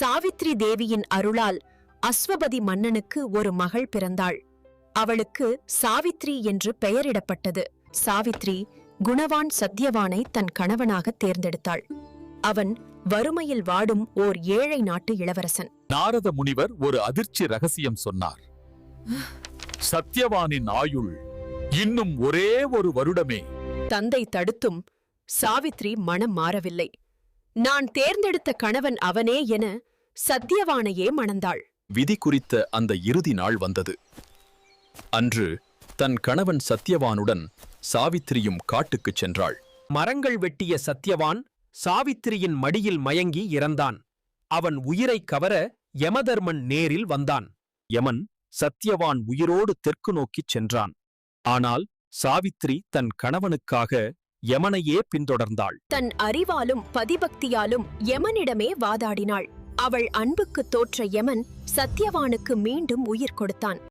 சாவித்ரி தேவியின் அருளால் அஸ்வபதி மன்னனுக்கு ஒரு மகள் பிறந்தாள். அவளுக்கு சாவித்ரி என்று பெயரிடப்பட்டது. சாவித்ரி குணவான் சத்யவானை தன் கணவனாக தேர்ந்தெடுத்தாள். அவன் வறுமையில் வாடும் ஓர் ஏழை நாட்டு இளவரசன். நாரத முனிவர் ஒரு அதிர்ச்சி ரகசியம் சொன்னார். சத்யவானின் ஆயுள் இன்னும் ஒரே ஒரு வருடமே. தந்தை தடுத்தும் சாவித்ரி மனம் மாறவில்லை. நான் தேர்ந்தெடுத்த கணவன் அவனே என சத்யவானையே மணந்தாள். விதி குறித்த அந்த இறுதி நாள் வந்தது. அன்று தன் கணவன் சத்யவானுடன் சாவித்திரியும் காட்டுக்குச் சென்றாள். மரங்கள் வெட்டிய சத்யவான் சாவித்திரியின் மடியில் மயங்கி இறந்தான். அவன் உயிரைக் கவர யமதர்மன் நேரில் வந்தான். யமன் சத்யவான் உயிரோடு தெற்கு நோக்கிச் சென்றான். ஆனால் சாவித்ரி தன் கணவனுக்காக யமனையே பின்தொடர்ந்தாள். தன் அறிவாலும் பதிபக்தியாலும் யமனிடமே வாதாடினாள். அவள் அன்புக்குத் தோற்ற யமன் சத்யவானுக்கு மீண்டும் உயிர் கொடுத்தான்.